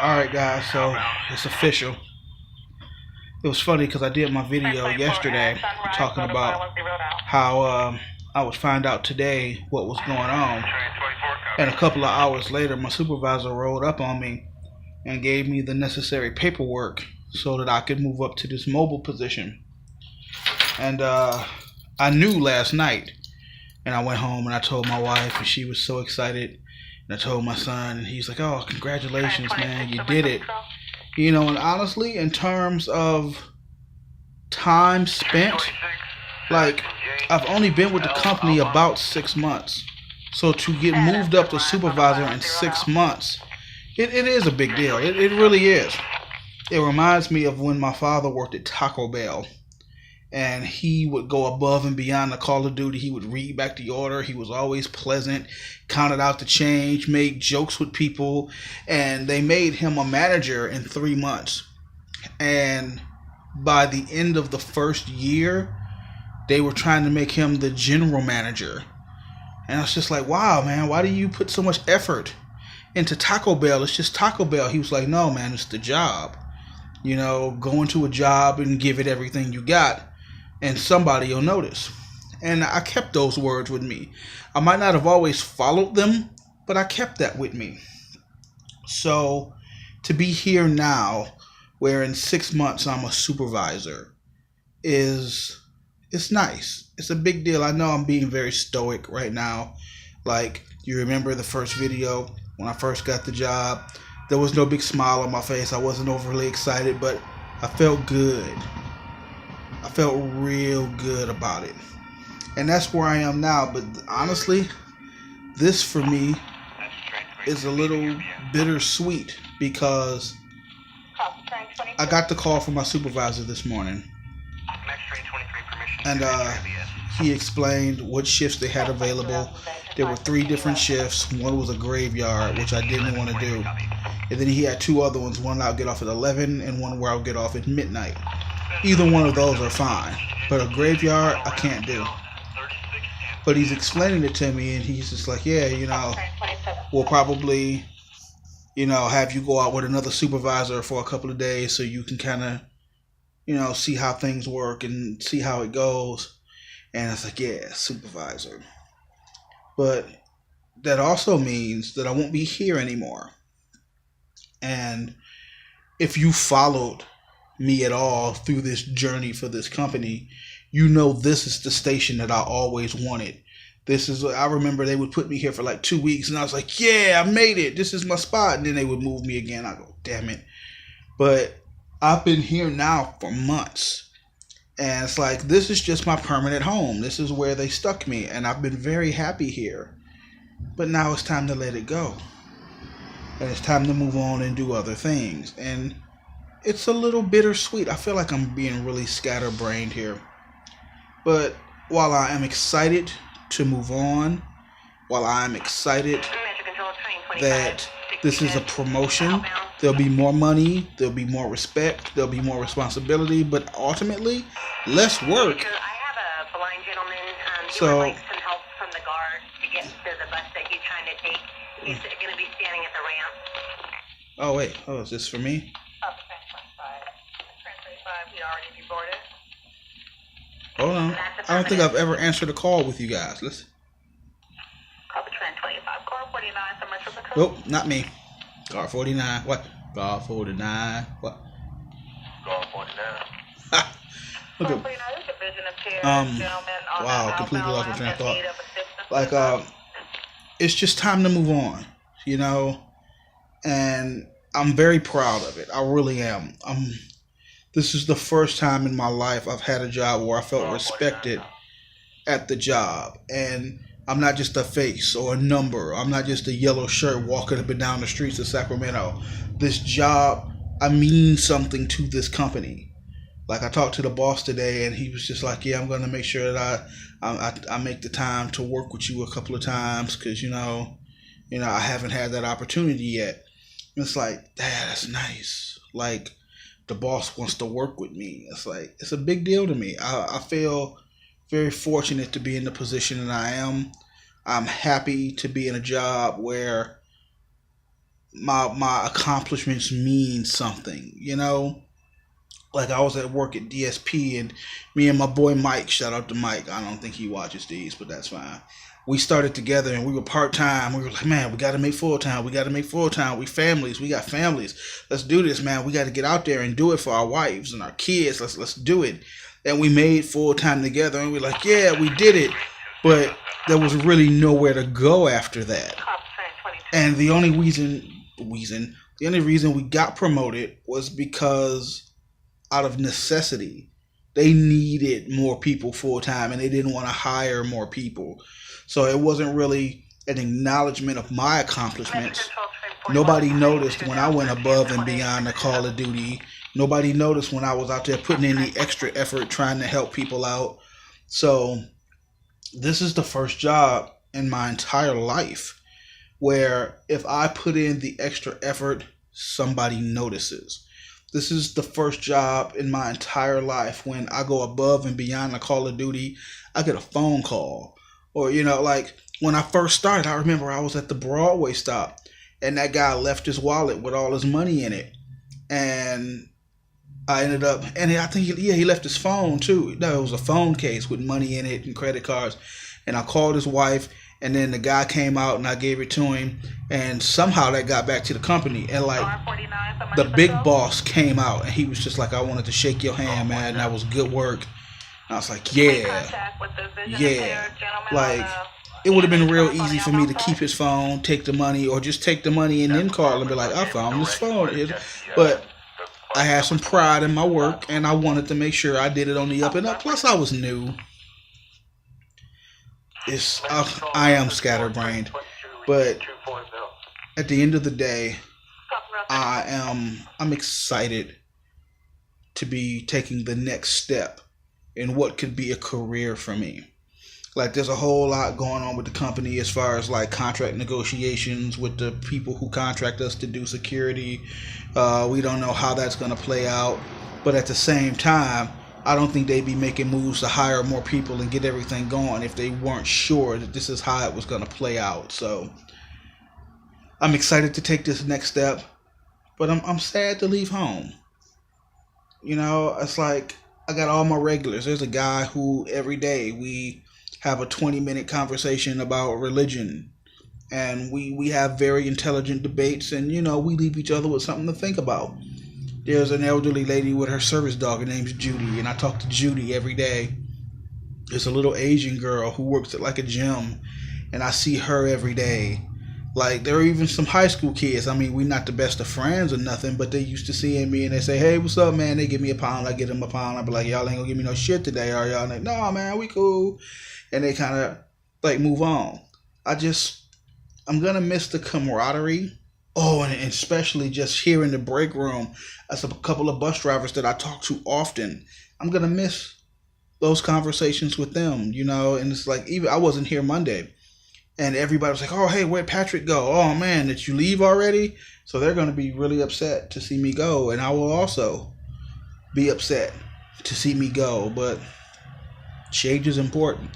Alright guys, so it's official. It was funny because I did my video yesterday talking about how I would find out today what was going on. And a couple of hours later, my supervisor rolled up on me and gave me the necessary paperwork so that I could move up to this mobile position. And I knew last night, and I went home and I told my wife, and she was so excited. And I told my son, and he's like, "Oh, congratulations, man, you did it." You know, and honestly, in terms of time spent, like, I've only been with the company about 6 months. So to get moved up to supervisor in 6 months, it is a big deal. It really is. It reminds me of when my father worked at Taco Bell. And he would go above and beyond the Call of Duty. He would read back the order. He was always pleasant, counted out the change, made jokes with people, and they made him a manager in 3 months. And by the end of the first year, they were trying to make him the general manager. And I was just like, wow, man, why do you put so much effort into Taco Bell? It's just Taco Bell. He was like, no, man, it's the job. You know, go into a job and give it everything you got, and somebody will notice. And I kept those words with me. I might not have always followed them, but I kept that with me. So to be here now, where in 6 months I'm a supervisor, it's nice. It's a big deal. I know I'm being very stoic right now. Like, you remember the first video when I first got the job? There was no big smile on my face. I wasn't overly excited, but I felt good. I felt real good about it. And that's where I am now. But honestly, this for me is a little bittersweet because I got the call from my supervisor this morning. And he explained what shifts they had available. There were 3 different shifts. One was a graveyard, which I didn't want to do. And then he had 2 other ones. One I'll get off at 11 and one where I'll get off at midnight. Either one of those are fine. But a graveyard, I can't do. But he's explaining it to me, and he's just like, yeah, you know, we'll probably, you know, have you go out with another supervisor for a couple of days so you can kind of, you know, see how things work and see how it goes. And it's like, yeah, supervisor. But that also means that I won't be here anymore. And if you followed me at all through this journey for this company, you know this is the station that I always wanted. This is, I remember they would put me here for like 2 weeks and I was like, yeah, I made it. This is my spot. And then they would move me again. I go, damn it. But I've been here now for months. And it's like, this is just my permanent home. This is where they stuck me. And I've been very happy here. But now it's time to let it go. And it's time to move on and do other things. And it's a little bittersweet. I feel like I'm being really scatterbrained here. But while I am excited to move on, while I'm excited that this is a promotion, there'll be more money, there'll be more respect, there'll be more responsibility, but ultimately, less work. I have a blind gentleman. He So, would like some help from the guard to get to the bus that he's trying to take. He's going to be standing at the ramp. oh wait, oh, is this for me? Up train 25. Train 25, he already deboarded. Hold on. I don't think I've ever answered a call with you guys. Let's. Copy train 25. Car 49 from Metro Patrol. Nope, not me. Guard 49. What? Guard 49. What? Car 49. Look Car at. 49 is a vision impaired gentleman on Wow, the completely lost my outbound train of line thought. in need of assistance. Like, it's just time to move on, you know? And I'm very proud of it. I really am. This is the first time in my life I've had a job where I felt respected at the job. And I'm not just a face or a number. I'm not just a yellow shirt walking up and down the streets of Sacramento. This job, I mean something to this company. Like, I talked to the boss today, and he was just like, yeah, I'm going to make sure that I make the time to work with you a couple of times because, you know, I haven't had that opportunity yet. And it's like, that's nice. Like, the boss wants to work with me. It's like, it's a big deal to me. I feel very fortunate to be in the position that I am. I'm happy to be in a job where my accomplishments mean something, you know. Like I was at work at DSP, and me and my boy Mike, shout out to Mike. I don't think he watches these, but that's fine. We started together and we were part time. We were like, man, we got to make full time. We got to make full time. We families. We got families. Let's do this, man. We got to get out there and do it for our wives and our kids. Let's do it. And we made full time together, and we're like, yeah, we did it. But there was really nowhere to go after that. And the only reason we got promoted was because out of necessity. They needed more people full time, and they didn't want to hire more people. So it wasn't really an acknowledgement of my accomplishments. Nobody noticed when I went above and beyond the call of duty. Nobody noticed when I was out there putting in the extra effort trying to help people out. So this is the first job in my entire life where if I put in the extra effort, somebody notices. This is the first job in my entire life when I go above and beyond the call of duty. I get a phone call. Or, you know, like when I first started, I remember I was at the Broadway stop and that guy left his wallet with all his money in it. And I ended up, and I think, he left his phone too. No, it was a phone case with money in it and credit cards. And I called his wife, and then the guy came out and I gave it to him. And somehow that got back to the company. And like the big boss came out and he was just like, I wanted to shake your hand, man. And that was good work. And I was like, yeah. Like, it would have been real easy for me to keep his phone, take the money, or just take the money and then call and be like, I found this phone. But I had some pride in my work, and I wanted to make sure I did it on the up and up. Plus, I was new. I am scatterbrained, but at the end of the day, I'm excited to be taking the next step in what could be a career for me. Like, there's a whole lot going on with the company as far as like contract negotiations with the people who contract us to do security. We don't know how that's going to play out, but at the same time, I don't think they'd be making moves to hire more people and get everything going if they weren't sure that this is how it was going to play out. So I'm excited to take this next step, but I'm sad to leave home. You know, it's like I got all my regulars. There's a guy who every day we have a 20-minute conversation about religion, and we have very intelligent debates, and you know, we leave each other with something to think about. There's an elderly lady with her service dog. Her name's Judy, and I talk to Judy every day. There's a little Asian girl who works at like a gym, and I see her every day. Like, there are even some high school kids. I mean, we're not the best of friends or nothing, but they used to seeing me and they say, hey, what's up, man? They give me a pound. I get them a pound. I be like, y'all ain't gonna give me no shit today, are y'all? And they, no, man, we cool. And they kind of like move on. I'm gonna miss the camaraderie. Oh, and especially just here in the break room, as a couple of bus drivers that I talk to often. I'm gonna miss those conversations with them, you know. And it's like, even I wasn't here Monday, and everybody was like, "Oh, hey, where'd Patrick go? Oh man, did you leave already?" So they're gonna be really upset to see me go, and I will also be upset to see me go. But change is important,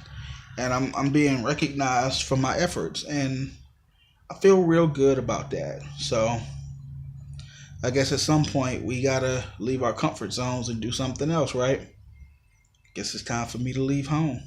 and I'm being recognized for my efforts, and I feel real good about that. So I guess at some point we gotta leave our comfort zones and do something else, right? Guess it's time for me to leave home.